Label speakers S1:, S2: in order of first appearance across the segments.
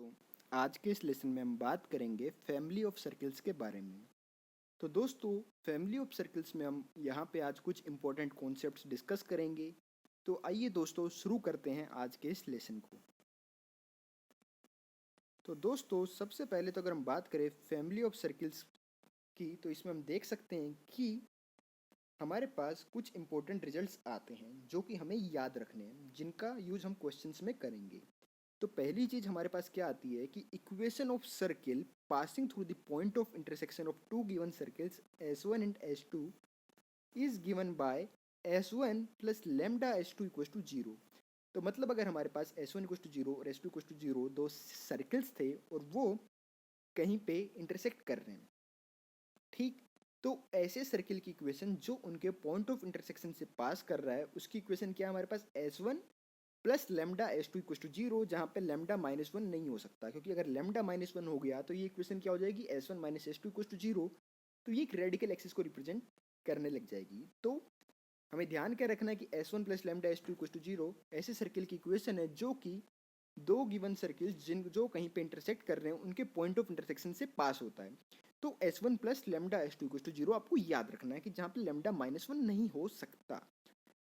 S1: दोस्तों, आज के इस लेसन में हम बात करेंगे फैमिली ऑफ सर्कल्स के बारे में। तो दोस्तों, फैमिली ऑफ सर्कल्स में हम यहाँ पे आज कुछ इंपॉर्टेंट कॉन्सेप्ट्स डिस्कस करेंगे। तो आइए दोस्तों शुरू करते हैं आज के इस लेसन को। तो दोस्तों, सबसे पहले तो अगर हम बात करें फैमिली ऑफ सर्कल्स की, तो इसमें हम देख सकते हैं कि हमारे पास कुछ इंपॉर्टेंट रिजल्ट्स आते हैं जो कि हमें याद रखने हैं, जिनका यूज हम क्वेश्चंस में करेंगे। तो पहली चीज हमारे पास क्या आती है कि equation of circle passing through the point of intersection of two given circles S1 and S2 is given by S1 plus lambda S2 equal to 0। तो मतलब अगर हमारे पास S1 इक्वल टू 0 और S2 इक्वल टू 0 दो circles थे और वो कहीं पे इंटरसेक्ट कर रहे हैं, ठीक, तो ऐसे सर्किल की इक्वेशन जो उनके पॉइंट ऑफ इंटरसेक्शन से पास कर रहा है उसकी इक्वेशन क्या है हमारे पास S1 plus lambda S2 equal to 0, जहाँ पे लेमडा -1 नहीं हो सकता, क्योंकि अगर लेमडा -1 हो गया तो ये इक्वेशन क्या हो जाएगी S1 minus S2 equal to 0। तो ये एक रेडिकल एक्सिस को रिप्रेजेंट करने लग जाएगी। तो हमें ध्यान क्या रखना है कि S1 plus lambda S2 equal to 0 ऐसे सर्किल की इक्वेशन है जो कि दो गिवन सर्किल्स जो कहीं पे इंटरसेक्ट कर रहे हैं उनके पॉइंट ऑफ इंटरसेक्शन से पास होता है। तो S1 plus lambda S2 equal to 0 आपको याद रखना है कि जहाँ पे लेमडा -1 नहीं हो सकता,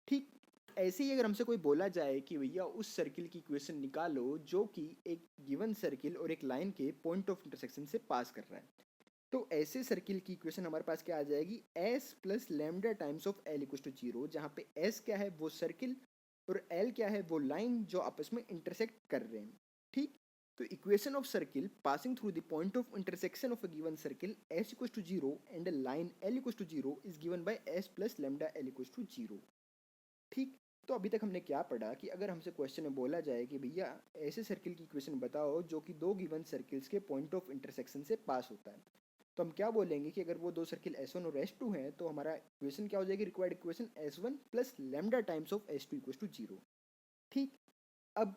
S1: ठीक। ऐसे ही अगर हमसे कोई बोला जाए कि भैया उस सर्किल की इक्वेशन निकालो जो कि एक गिवन सर्किल और एक लाइन के पॉइंट ऑफ इंटरसेक्शन से पास कर रहा है, तो ऐसे सर्किल की इक्वेशन हमारे पास क्या आ जाएगी S plus lambda times of L equal to 0, जहाँ पे S क्या है वो सर्किल और L क्या है वो लाइन जो आपस में इंटरसेक्ट कर रहे हैं, ठीक। तो equation of circle passing through the point of intersection of a given circle S equal to 0 and a line L equal to 0 is given by S plus lambda L equal to 0, ठीक। तो अभी तक हमने क्या पढ़ा कि अगर हमसे क्वेश्चन में बोला जाए कि भैया ऐसे सर्किल की इक्वेशन बताओ जो कि दो गिवन सर्किल्स के पॉइंट ऑफ इंटरसेक्शन से पास होता है, तो हम क्या बोलेंगे कि अगर वो दो सर्किल S1 और S2 हैं तो हमारा इक्वेशन क्या हो जाएगी, required equation S1 plus lambda times of S2 equal to 0, ठीक। अब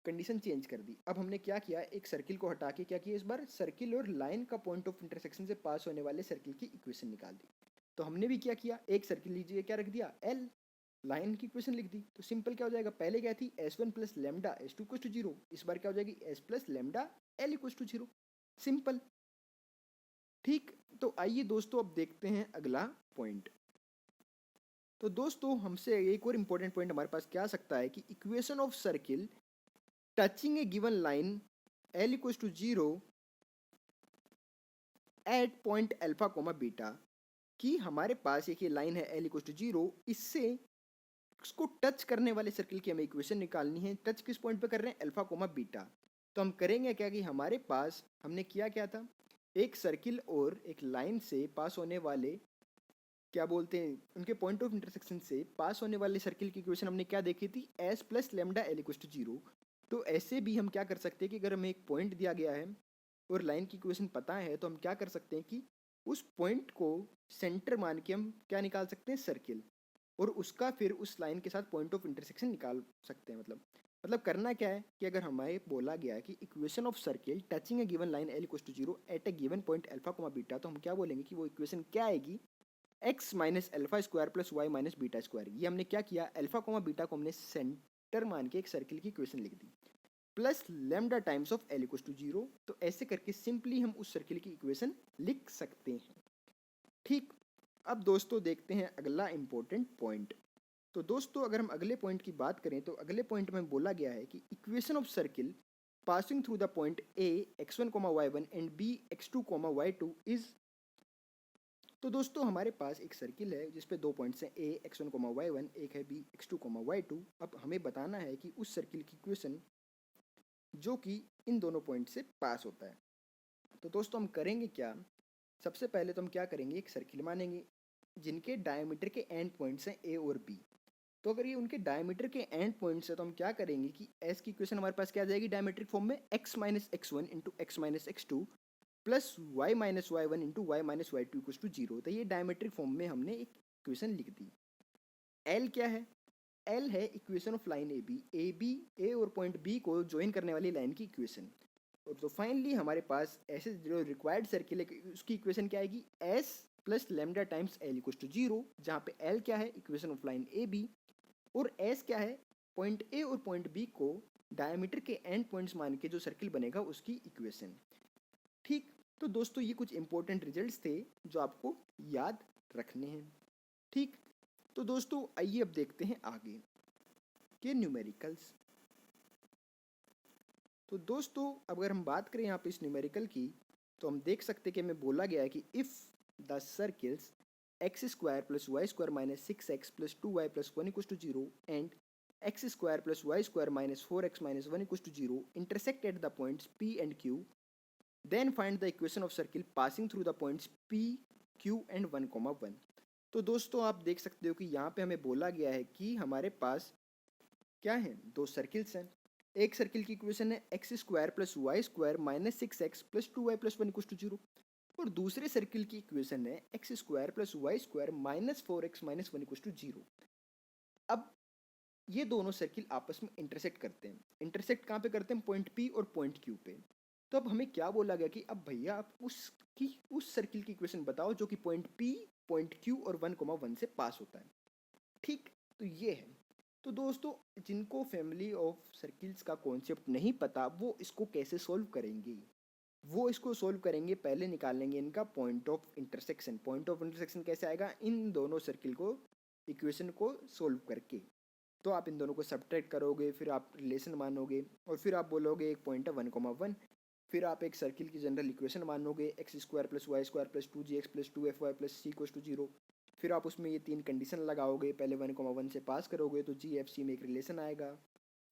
S1: कंडीशन चेंज कर दी। अब हमने क्या किया, एक सर्किल को हटा के क्या किया, इस बार सर्किल और लाइन का पॉइंट ऑफ इंटरसेक्शन से पास होने वाले सर्किल की इक्वेशन निकाल दी। तो हमने भी क्या किया, एक सर्किल लीजिए, क्या रख दिया L, लाइन की इक्वेशन लिख दी। तो सिंपल क्या हो जाएगा, पहले क्या थी S1 plus lambda S2 equal to 0, इस बार क्या हो जाएगी S plus lambda L equal to 0, simple, ठीक। तो आइए दोस्तों अब देखते हैं अगला पॉइंट। तो दोस्तों हमसे एक और इंपॉर्टेंट पॉइंट हमारे पास क्या आ सकता है कि equation of circle touching a given line L equal to 0 at point alpha comma beta, कि हमारे पास एक ये लाइन है L इक्वल टू 0, इससे उसको टच करने वाले सर्किल की हमें इक्वेशन निकालनी है। टच किस पॉइंट पे कर रहे हैं, अल्फा कोमा बीटा। तो हम करेंगे क्या कि हमारे पास हमने किया क्या था, एक सर्किल और एक लाइन से पास होने वाले क्या बोलते हैं उनके पॉइंट ऑफ इंटरसेक्शन से पास होने वाले सर्किल की इक्वेशन हमने क्या देखी थी, S plus lambda L equal to 0। तो ऐसे भी हम क्या कर सकते हैं कि अगर हमें एक पॉइंट दिया गया है और लाइन की इक्वेशन पता है तो हम क्या कर सकते हैं कि उस पॉइंट को सेंटर मान के हम क्या निकाल सकते हैं, सर्किल, और उसका फिर उस लाइन के साथ पॉइंट ऑफ इंटरसेक्शन निकाल सकते हैं। मतलब करना क्या है कि अगर हमें बोला गया है कि equation of circle touching a given line L equal to 0 at a given point alpha comma beta, तो हम क्या बोलेंगे कि वो इक्वेशन क्या आएगी, x minus alpha square plus y minus beta square. ये हमने क्या किया, अल्फा कोमा बीटा को हमने सेंटर मान के एक सर्किल की इक्वेशन लिख दी, plus lambda times of L equal to 0। तो ऐसे करके सिंपली हम उस सर्किल की इक्वेशन लिख सकते हैं, ठीक। अब दोस्तों देखते हैं अगला इंपॉर्टेंट पॉइंट। तो दोस्तों अगर हम अगले पॉइंट की बात करें तो अगले पॉइंट में बोला गया है कि equation of circle passing through the point A x1, y1 and B x2, y2 is. तो दोस्तों हमारे पास एक सर्किल है जिसपे दो पॉइंट्स हैं A x1, y1, एक है B x2, y2। अब हमें बताना है कि उस सर्किल की इक्वेशन जो कि इन दोनों पॉइंट से पास होता है। तो दोस्तों हम करेंगे क्या, सबसे पहले तो हम क्या करेंगे, एक सर्किल मानेंगे जिनके डायमीटर के एंड पॉइंट्स हैं A और B। तो अगर ये उनके डायमीटर के एंड पॉइंट्स है तो हम क्या करेंगे कि S की इक्वेशन हमारे पास क्या आ जाएगी, डायमीट्रिक फॉर्म में x minus x1 into x minus x2 plus y minus y1 into y minus y2 equal to 0। तो ये डायमीट्रिक फॉर्म में हमने एक इक्वेशन लिख दी। L क्या है, L है इक्वेशन ऑफ लाइन ए और पॉइंट B को ज्वाइन करने वाली लाइन की इक्वेशन। और तो फाइनली हमारे पास ऐसे जो रिक्वायर्ड सर्किल है उसकी इक्वेशन क्या आएगी, S plus lambda times L equal to 0, जहाँ पे L क्या है इक्वेशन ऑफ लाइन AB और S क्या है पॉइंट A और पॉइंट B को डायमीटर के एंड पॉइंट्स मान के जो सर्किल बनेगा उसकी इक्वेशन। ठीक, तो दोस्तों ये कुछ इंपॉर्टेंट रिजल्ट्स थे जो आपको याद रखने हैं। ठीक, तो दोस्तों आइए अब देखते हैं आगे के न्यूमेरिकल्स। तो दोस्तों अगर हम बात करें यहाँ पे इस न्यूमेरिकल की, तो हम देख सकते हैं कि हमें बोला गया है कि if the circles x square plus y square minus 6x plus 2y plus 1 equals to 0 and x square plus y square minus 4x minus 1 equals to 0 intersect at the points P and Q, then find the equation of circle passing through the points P, Q and 1,1। तो दोस्तों आप देख सकते हो कि यहाँ पे हमें बोला गया है कि हमारे पास क्या है, दो सर्किल्स हैं। एक सर्किल की इक्वेशन है x square plus y square minus 6x plus 2y plus 1 equals to 0, और दूसरे सर्किल की इक्वेशन है x square plus y square minus 4x minus 1 equals to 0। अब ये दोनों सर्किल आपस में इंटरसेक्ट करते हैं। इंटरसेक्ट कहाँ पे करते हैं? पॉइंट P और पॉइंट Q पे। तो अब हमें क्या बोला गया कि अब भैया आप उस सर्किल की इक्वेशन बताओ जो कि पॉइंट P, पॉइंट Q और 1,1 से पास होता है। ठीक, तो ये है। तो दोस्तों जिनको फैमिली ऑफ सर्किल्स का कॉन्सेप्ट नहीं पता वो इसको कैसे सॉल्व करेंगे? वो इसको सोल्व करेंगे, पहले निकालेंगे इनका point of intersection. Point of intersection कैसे आएगा? इन दोनों सर्किल को इक्वेशन को सोल्व करके। तो आप इन दोनों को सब्ट्रैक्ट करोगे, फिर आप रिलेशन मानोगे और फिर आप बोलोगे एक पॉइंट है 1,1। फिर आप एक सर्किल की जनरल इक्वेशन मानोगे x square plus y square plus 2gx plus 2fy plus c equals to 0। फिर आप उसमें ये तीन कंडीशन लगाओगे, पहले 1,1 से पास करोगे तो जी एफ सी में एक रिलेशन आएगा,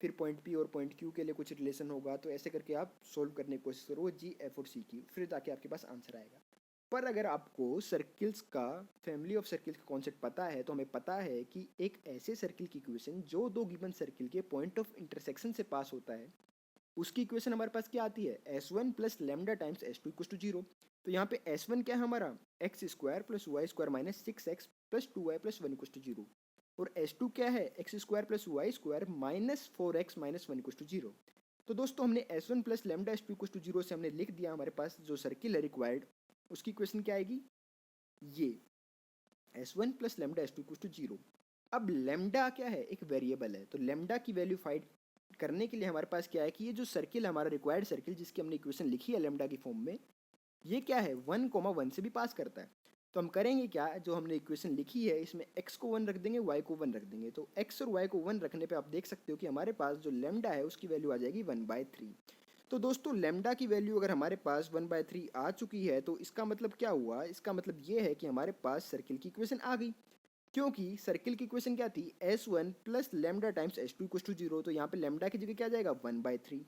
S1: फिर पॉइंट पी और पॉइंट क्यू के लिए कुछ रिलेशन होगा। तो ऐसे करके आप सोल्व करने की कोशिश करोगे जी एफ और सी की, फिर जाके आपके पास आंसर आएगा। पर अगर आपको सर्किल्स का, फैमिली ऑफ सर्किल्स का कॉन्सेप्ट पता है तो हमें पता है कि एक ऐसे सर्किल की इक्वेशन जो दो गिवन सर्किल के पॉइंट ऑफ इंटरसेक्शन से पास होता है उसकी इक्वेशन हमारे पास क्या आती है? S1 plus lambda times S2 equals to 0। तो यहाँ पे S1 क्या है हमारा? X square plus y square minus 6x plus 2y plus 1 equals to 0, और S2 क्या है? X square plus y square minus 4x minus 1 equals to 0। तो दोस्तों हमने S1 plus lambda S2 equals to 0 से हमने लिख दिया हमारे पास जो सर्किल है रिक्वायर्ड, उसकी इक्वेशन क्या आएगी? ये S1 plus lambda S2 equals to 0। अब लेमडा क्या है? एक वेरिएबल है। तो लेमडा की वैल्यू फाइंड करने के लिए हमारे पास क्या है कि ये जो सर्किल हमारा रिक्वायर्ड सर्किल जिसकी हमने इक्वेशन लिखी है लेमडा की फॉर्म में, ये क्या है? 1,1 से भी पास करता है। तो हम करेंगे क्या, जो हमने इक्वेशन लिखी है इसमें x को 1 रख देंगे, y को 1 रख देंगे। तो x और y को 1 रखने पे आप देख सकते हो कि हमारे पास जो लेमडा है उसकी वैल्यू आ जाएगी 1/3। तो दोस्तों लेमडा की वैल्यू अगर हमारे पास 1/3 आ चुकी है तो इसका मतलब क्या हुआ? इसका मतलब ये है कि हमारे पास सर्किल की इक्वेशन आ गई, क्योंकि सर्किल की इक्वेशन क्या थी? S1 plus lambda times S2 equals to 0। तो यहाँ पे लेमडा की जगह क्या जाएगा? 1/3।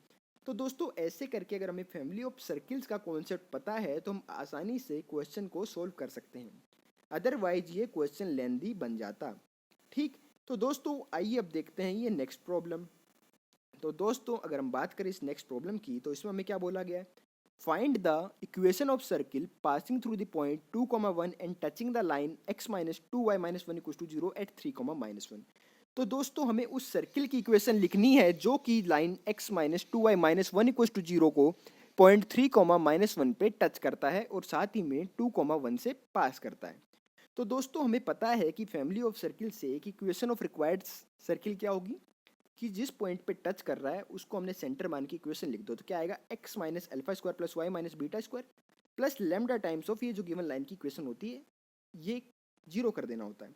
S1: तो दोस्तों ऐसे करके अगर हमें फैमिली ऑफ सर्किल्स का कॉन्सेप्ट पता है तो हम आसानी से क्वेश्चन को सोल्व कर सकते हैं, अदरवाइज ये क्वेश्चन लेंदी बन जाता। ठीक, तो दोस्तों आइए अब देखते हैं ये नेक्स्ट प्रॉब्लम। तो दोस्तों अगर हम बात करें इस नेक्स्ट प्रॉब्लम की, तो इसमें हमें क्या बोला गया है? Find the equation of circle passing through the point 2,1 and touching the line x minus 2y minus 1 equals to 0 at 3,-1। तो दोस्तों हमें उस सर्किल की इक्वेशन लिखनी है जो कि line x minus 2y minus 1 equals to 0 को पॉइंट 3,-1 पे टच करता है और साथ ही में 2,1 से पास करता है। तो दोस्तों हमें पता है कि फैमिली ऑफ सर्किल से एक इक्वेशन ऑफ रिक्वायर्ड सर्किल क्या होगी कि जिस पॉइंट पे टच कर रहा है उसको हमने सेंटर मान की इक्वेशन लिख दो। तो क्या आएगा? x minus alpha square plus y minus beta square plus lambda times of ये जो गिवन लाइन की इक्वेशन होती है ये 0 कर देना होता है।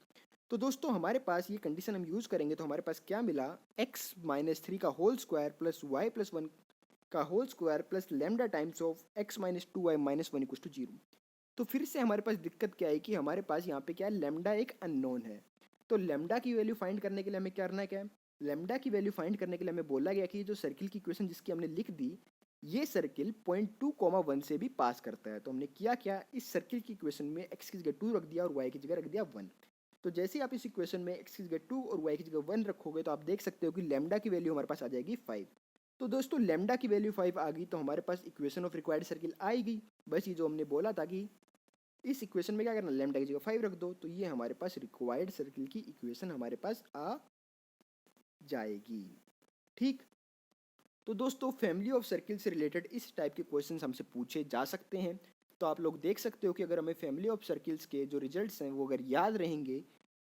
S1: तो दोस्तों हमारे पास ये कंडीशन हम यूज़ करेंगे तो हमारे पास क्या मिला? x माइनस 3 का whole square plus y plus 1 का whole square plus lambda times of x minus 2y minus 1 equals to 0। तो फिर से हमारे पास दिक्कत क्या है कि हमारे पास यहाँ पे क्या है? लेमडा एक अननोन है। तो लेमडा की वैल्यू फाइंड करने के लिए हमें क्या करना है? क्या है? लेमडा की वैल्यू फाइंड करने के लिए हमें बोला गया कि ये जो सर्किल की इक्वेशन जिसकी हमने लिख दी, ये सर्किल पॉइंट 2,1 से भी पास करता है। तो हमने किया क्या? इस सर्किल की इक्वेशन में x की जगह 2 रख दिया और y की जगह रख दिया 1। तो जैसे ही आप इस इक्वेशन में x की जगह 2 और y की जगह 1 रखोगे तो आप देख सकते हो कि लेमडा की वैल्यू हमारे पास आ जाएगी 5। तो दोस्तों लेमडा की वैल्यू 5 आ गई तो हमारे पास इक्वेशन ऑफ रिक्वायर्ड सर्किल आएगी। बस ये जो हमने बोला था कि इस इक्वेशन में क्या करना, लेमडा की जगह 5 रख दो, तो ये हमारे पास रिक्वायर्ड सर्किल की इक्वेशन हमारे पास आ जाएगी। ठीक, तो दोस्तों फैमिली ऑफ सर्किल से रिलेटेड इस टाइप के क्वेश्चंस हमसे पूछे जा सकते हैं। तो आप लोग देख सकते हो कि अगर हमें फैमिली ऑफ सर्किल्स के जो रिजल्ट्स हैं वो अगर याद रहेंगे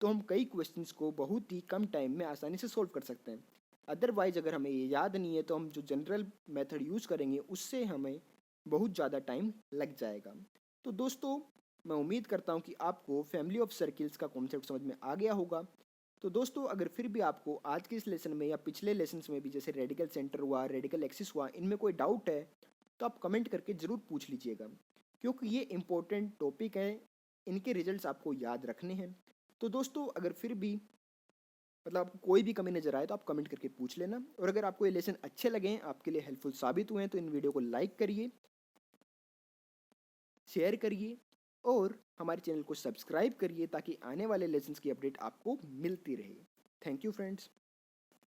S1: तो हम कई क्वेश्चंस को बहुत ही कम टाइम में आसानी से सोल्व कर सकते हैं। अदरवाइज अगर हमें ये याद नहीं है तो हम जो जनरल मेथड यूज़ करेंगे उससे हमें बहुत ज़्यादा टाइम लग जाएगा। तो दोस्तों, मैं उम्मीद करता हूँ कि आपको फैमिली ऑफ सर्किल्स का कॉन्सेप्ट समझ में आ गया होगा। तो दोस्तों, अगर फिर भी आपको आज के इस लेसन में या पिछले लेसन्स में भी, जैसे रेडिकल सेंटर हुआ, रेडिकल एक्सिस हुआ, इनमें कोई डाउट है तो आप कमेंट करके ज़रूर पूछ लीजिएगा, क्योंकि ये इम्पोर्टेंट टॉपिक है, इनके रिजल्ट्स आपको याद रखने हैं। तो दोस्तों, अगर फिर भी आपको कोई भी कमी नजर आए तो आप कमेंट करके पूछ लेना। और अगर आपको ये लेसन अच्छे लगे, आपके लिए हेल्पफुल साबित हुए हैं, तो इन वीडियो को लाइक करिए, शेयर करिए और हमारे चैनल को सब्सक्राइब करिए, ताकि आने वाले लेसन्स की अपडेट आपको मिलती रहे। Thank you friends.